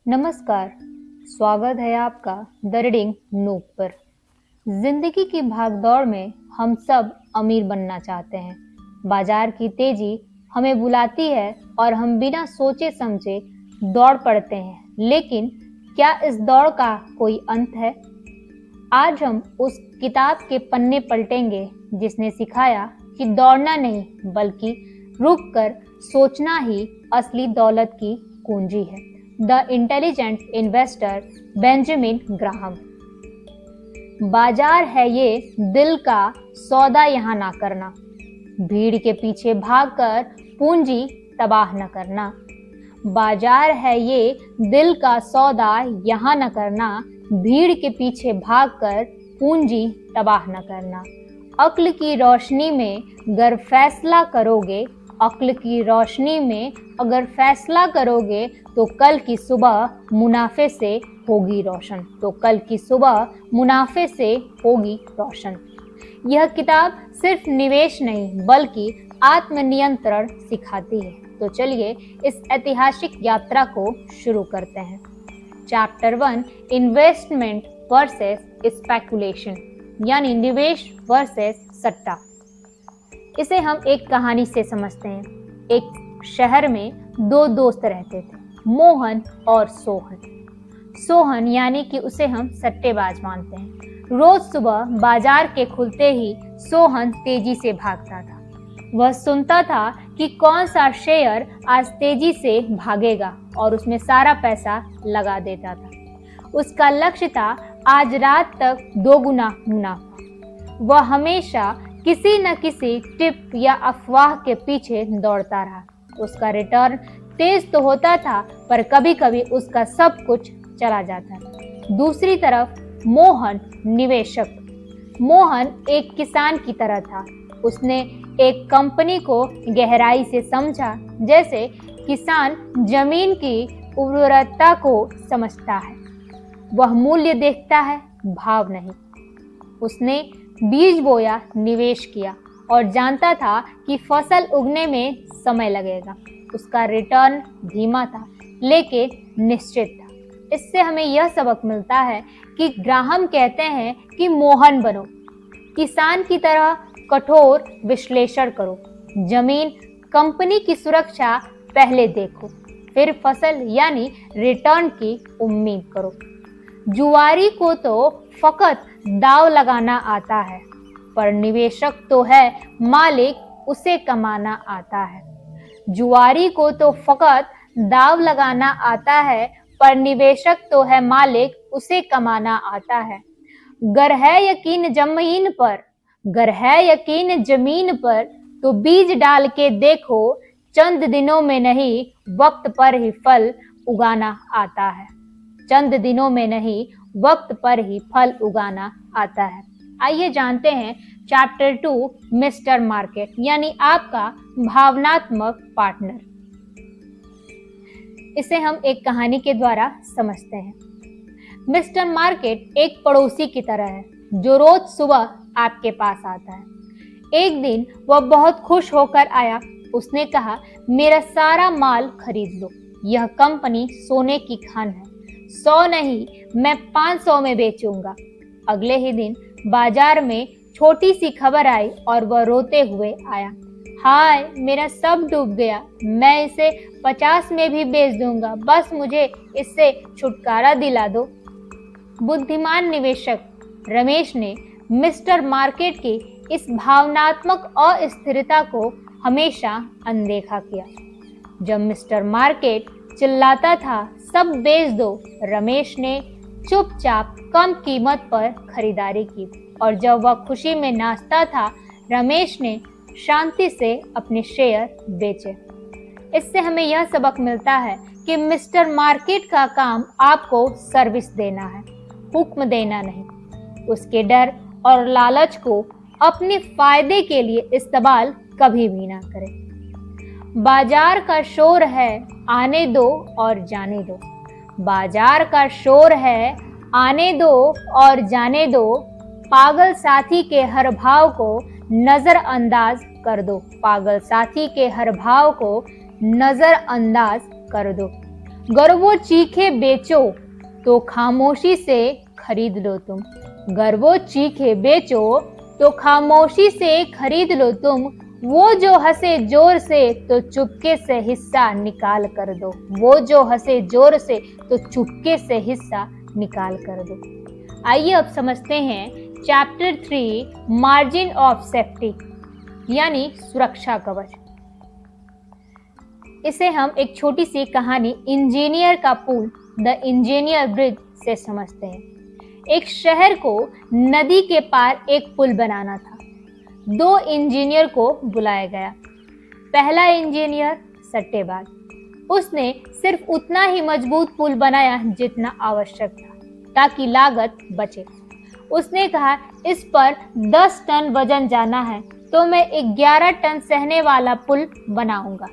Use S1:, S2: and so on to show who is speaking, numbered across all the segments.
S1: नमस्कार, स्वागत है आपका द रीडिंग नूक पर। जिंदगी की भागदौड़ में हम सब अमीर बनना चाहते हैं। बाजार की तेजी हमें बुलाती है और हम बिना सोचे समझे दौड़ पड़ते हैं। लेकिन क्या इस दौड़ का कोई अंत है? आज हम उस किताब के पन्ने पलटेंगे जिसने सिखाया कि दौड़ना नहीं बल्कि रुककर सोचना ही असली दौलत की कुंजी है। The intelligent investor Benjamin Graham. बाजार है ये दिल का सौदा यहाँ ना करना, भीड़ के पीछे भागकर पूंजी तबाह न करना। बाजार है ये दिल का सौदा यहाँ न करना, भीड़ के पीछे भागकर पूंजी तबाह न करना। अक्ल की रोशनी में अगर फैसला करोगे, अक्ल की रोशनी में अगर फैसला करोगे तो कल की सुबह मुनाफे से होगी रोशन, तो कल की सुबह मुनाफे से होगी रोशन। यह किताब सिर्फ निवेश नहीं बल्कि आत्मनियंत्रण सिखाती है। तो चलिए इस ऐतिहासिक यात्रा को शुरू करते हैं। चैप्टर 1, इन्वेस्टमेंट वर्सेस स्पेकुलेशन, यानी निवेश वर्सेस सट्टा। इसे हम एक कहानी से समझते हैं। एक शहर में दो दोस्त रहते थे, मोहन और सोहन। सोहन यानी कि उसे हम सट्टेबाज मानते हैं। रोज सुबह बाजार के खुलते ही सोहन तेजी से भागता था। वह सुनता था कि कौन सा शेयर आज तेजी से भागेगा और उसमें सारा पैसा लगा देता था। उसका लक्ष्य था आज रात तक 2 गुना मुनाफा। वह हमेशा किसी न किसी टिप या अफवाह के पीछे दौड़ता रहा। उसका रिटर्न तेज तो होता था पर कभी कभी उसका सब कुछ चला जाता। दूसरी तरफ मोहन निवेशक। मोहन एक किसान की तरह था। उसने एक कंपनी को गहराई से समझा, जैसे किसान जमीन की उर्वरता को समझता है। वह मूल्य देखता है, भाव नहीं। उसने बीज बोया, निवेश किया और जानता था कि फसल उगने में समय लगेगा। उसका रिटर्न धीमा था लेकिन निश्चित था। इससे हमें यह सबक मिलता है कि ग्राहम कहते हैं कि मोहन बनो, किसान की तरह कठोर विश्लेषण करो, जमीन कंपनी की सुरक्षा पहले देखो, फिर फसल यानी रिटर्न की उम्मीद करो। जुआरी को तो फकत दाव लगाना आता है, पर निवेशक तो है मालिक, उसे कमाना आता है। जुआरी को तो फकत दाव लगाना आता है, पर निवेशक तो है मालिक, उसे कमाना आता है। गर है यकीन जमीन पर, गर है यकीन जमीन पर, तो बीज डाल के देखो, चंद दिनों में नहीं वक्त पर ही फल उगाना आता है। चंद दिनों में नहीं वक्त पर ही फल उगाना आता है। आइए जानते हैं चैप्टर 2, मिस्टर मार्केट, यानी आपका भावनात्मक पार्टनर। इसे हम एक कहानी के द्वारा समझते हैं। मिस्टर मार्केट एक पड़ोसी की तरह है जो रोज सुबह आपके पास आता है। एक दिन वह बहुत खुश होकर आया। उसने कहा, मेरा सारा माल खरीद लो, यह कंपनी सोने की खान है। 100 नहीं, मैं 500 में बेचूंगा। अगले ही दिन बाजार में छोटी सी खबर आई और वह रोते हुए आया। हाय, मेरा सब डूब गया, मैं इसे 50 में भी बेच दूंगा, बस मुझे इससे छुटकारा दिला दो। बुद्धिमान निवेशक रमेश ने मिस्टर मार्केट की इस भावनात्मक अस्थिरता को हमेशा अनदेखा किया। जब मिस्टर मार्केट चिल्लाता था, सब बेच दो, रमेश ने चुपचाप कम कीमत पर खरीदारी की, और जब वह खुशी में नाचता था, रमेश ने शांति से अपने शेयर बेचे। इससे हमें यह सबक मिलता है कि मिस्टर मार्केट का काम आपको सर्विस देना है, हुक्म देना नहीं। उसके डर और लालच को अपने फायदे के लिए इस्तेमाल कभी भी ना करें। बाजार का शोर है, आने दो और जाने दो। बाजार का शोर है, आने दो और जाने दो। पागल साथी के हर भाव को नजरअंदाज कर दो। पागल साथी के हर भाव को नजरअंदाज कर दो। गर वो चीखे बेचो तो खामोशी से खरीद लो तुम। गर वो चीखे बेचो तो खामोशी से खरीद लो तुम। वो जो हंसे जोर से तो चुपके से हिस्सा निकाल कर दो। वो जो हंसे जोर से तो चुपके से हिस्सा निकाल कर दो। आइए अब समझते हैं चैप्टर 3 मार्जिन ऑफ सेफ्टी यानी सुरक्षा कवच। इसे हम एक छोटी सी कहानी इंजीनियर का पुल द इंजीनियर ब्रिज से समझते हैं। एक शहर को नदी के पार एक पुल बनाना था। 2 इंजीनियर को बुलाया गया। पहला इंजीनियर सट्टेबाज, उसने सिर्फ उतना ही मजबूत पुल बनाया जितना आवश्यक था ताकि लागत बचे। उसने कहा, इस पर 10 टन वजन जाना है तो मैं 11 टन सहने वाला पुल बनाऊंगा।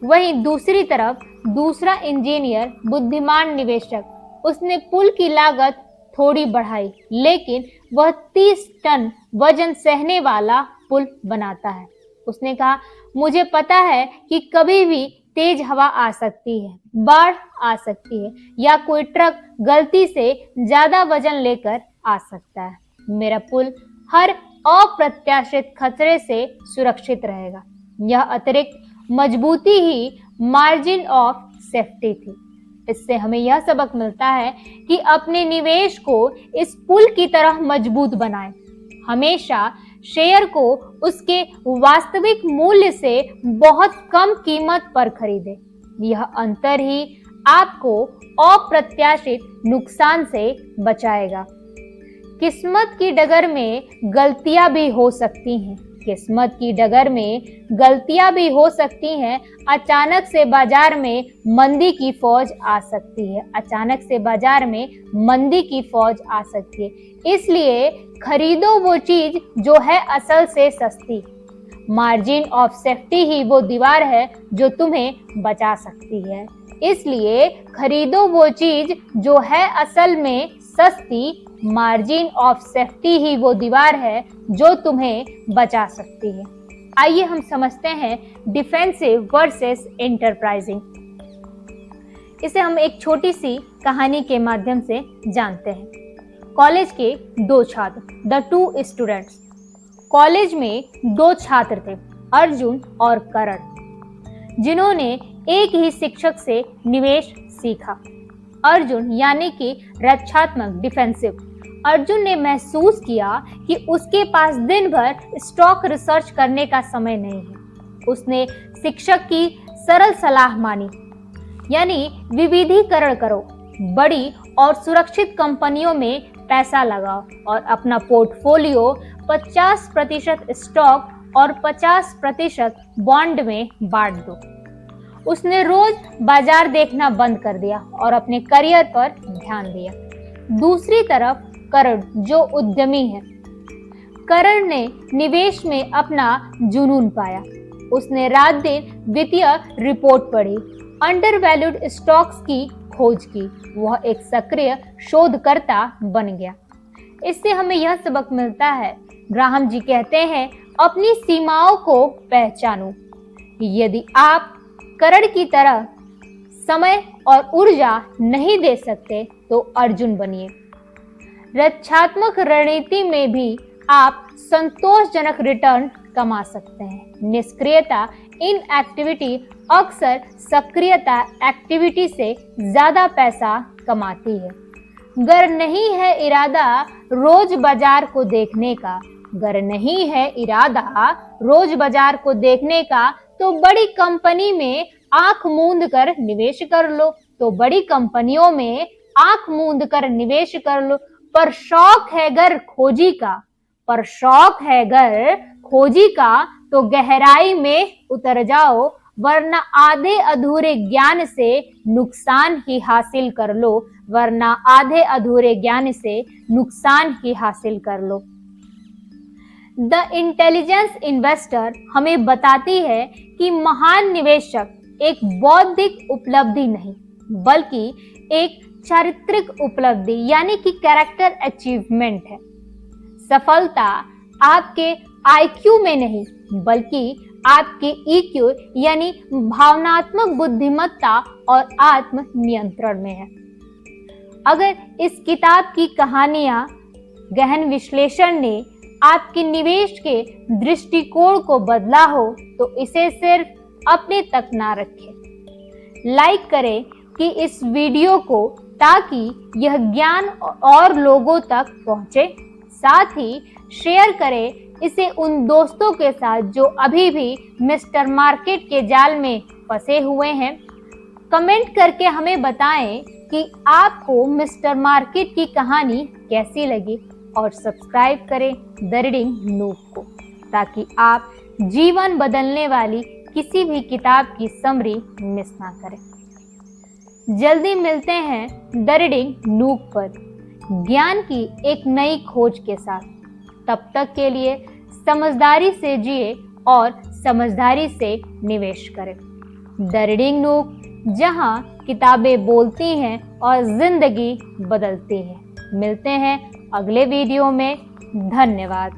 S1: वहीं दूसरी तरफ दूसरा इंजीनियर बुद्धिमान निवेशक, उसने पुल की लागत थोड़ी बढ़ाई लेकिन वह 30 टन वजन सहने वाला पुल बनाता है। उसने कहा, मुझे पता है कि कभी भी तेज हवा आ सकती है, बाढ़ आ सकती है या कोई ट्रक गलती से ज्यादा वजन लेकर आ सकता है। मेरा पुल हर अप्रत्याशित खतरे से सुरक्षित रहेगा। यह अतिरिक्त मजबूती ही मार्जिन ऑफ सेफ्टी थी। इससे हमें यह सबक मिलता है कि अपने निवेश को इस पुल की तरह मजबूत बनाएं। हमेशा शेयर को उसके वास्तविक मूल्य से बहुत कम कीमत पर खरीदें। यह अंतर ही आपको अप्रत्याशित नुकसान से बचाएगा। किस्मत की डगर में गलतियां भी हो सकती हैं। किस्मत की डगर में गलतियां भी हो सकती हैं। अचानक से बाजार में मंदी की फौज आ सकती है। अचानक से बाजार में मंदी की फौज आ सकती है। इसलिए खरीदो वो चीज जो है असल से सस्ती। मार्जिन ऑफ सेफ्टी ही वो दीवार है जो तुम्हें बचा सकती है। इसलिए खरीदो वो चीज जो है असल में सस्ती। मार्जिन ऑफ सेफ्टी ही वो दीवार है जो तुम्हें बचा सकती है। आइए हम समझते हैं डिफेंसिव वर्सेस एंटरप्राइजिंग। इसे हम एक छोटी सी कहानी के माध्यम से जानते हैं। कॉलेज के 2 छात्र, द 2 स्टूडेंट्स। कॉलेज में 2 छात्र थे, अर्जुन और करण, जिन्होंने एक ही शिक्षक से निवेश सीखा। अर्जुन यानी कि रक्षात्मक, डिफेंसिव। अर्जुन ने महसूस किया कि उसके पास दिन भर स्टॉक रिसर्च करने का समय नहीं है। उसने शिक्षक की सरल सलाह मानी, यानी विविधीकरण करो, बड़ी और सुरक्षित कंपनियों में पैसा लगाओ और अपना पोर्टफोलियो 50% स्टॉक और 50% बॉन्ड में बांट दो। उसने रोज बाजार देखना बंद कर दिया और अपने करियर पर ध्यान दिया। दूसरी तरफ करण, जो उद्यमी है। करण ने निवेश में अपना जुनून पाया। उसने रात दिन वित्तीय रिपोर्ट पढ़ी, अंडर वैल्यूड स्टॉक्स की खोज की। वह एक सक्रिय शोधकर्ता बन गया। इससे हमें यह सबक मिलता है, ग्राहम जी कहते हैं, अपनी सीमाओं को पहचानो। यदि आप करण की तरह समय और ऊर्जा नहीं दे सकते तो अर्जुन बनिए। रक्षात्मक रणनीति में भी आप संतोषजनक रिटर्न कमा सकते हैं। निष्क्रियता, इनएक्टिविटी अक्सर सक्रियता, एक्टिविटी से ज्यादा पैसा कमाती है। गर नहीं है इरादा रोज बाजार को देखने का, गर नहीं है इरादा रोज बाजार को देखने का, तो बड़ी कंपनी में आंख मूंद कर निवेश कर लो। तो बड़ी कंपनियों में आंख मूंद कर निवेश कर लो। पर शौक है गर खोजी का, पर शौक है गर खोजी का, तो गहराई में उतर जाओ, वरना आधे अधूरे ज्ञान से नुकसान ही हासिल कर लो, वरना आधे अधूरे ज्ञान से नुकसान ही हासिल कर लो। द इंटेलिजेंस इन्वेस्टर हमें बताती है कि महान निवेशक एक बौद्धिक उपलब्धि नहीं बल्कि एक चारित्रिक उपलब्धि यानी कि कैरेक्टर अचीवमेंट है। सफलता आपके आईक्यू में नहीं बल्कि आपके EQ यानी भावनात्मक बुद्धिमत्ता और आत्म नियंत्रण में है। अगर इस किताब की कहानियां गहन विश्लेषण ने आपके निवेश के दृष्टिकोण को बदला हो तो इसे सिर्फ अपने तक ना रखें। लाइक करें कि इस वीडियो को, ताकि यह ज्ञान और लोगों तक पहुंचे। साथ ही शेयर करें इसे उन दोस्तों के साथ जो अभी भी मिस्टर मार्केट के जाल में फंसे हुए हैं। कमेंट करके हमें बताएं कि आपको मिस्टर मार्केट की कहानी कैसी लगी और सब्सक्राइब करें द रीडिंग नूब को, ताकि आप जीवन बदलने वाली किसी भी किताब की समरी मिस ना करें। जल्दी मिलते हैं द रीडिंग नूब पर ज्ञान की एक नई खोज के साथ। तब तक के लिए समझदारी से जिए और समझदारी से निवेश करें। द रीडिंग नूब, जहां किताबें बोलती हैं और जिंदगी बदलती है। मिलते हैं अगले वीडियो में। धन्यवाद।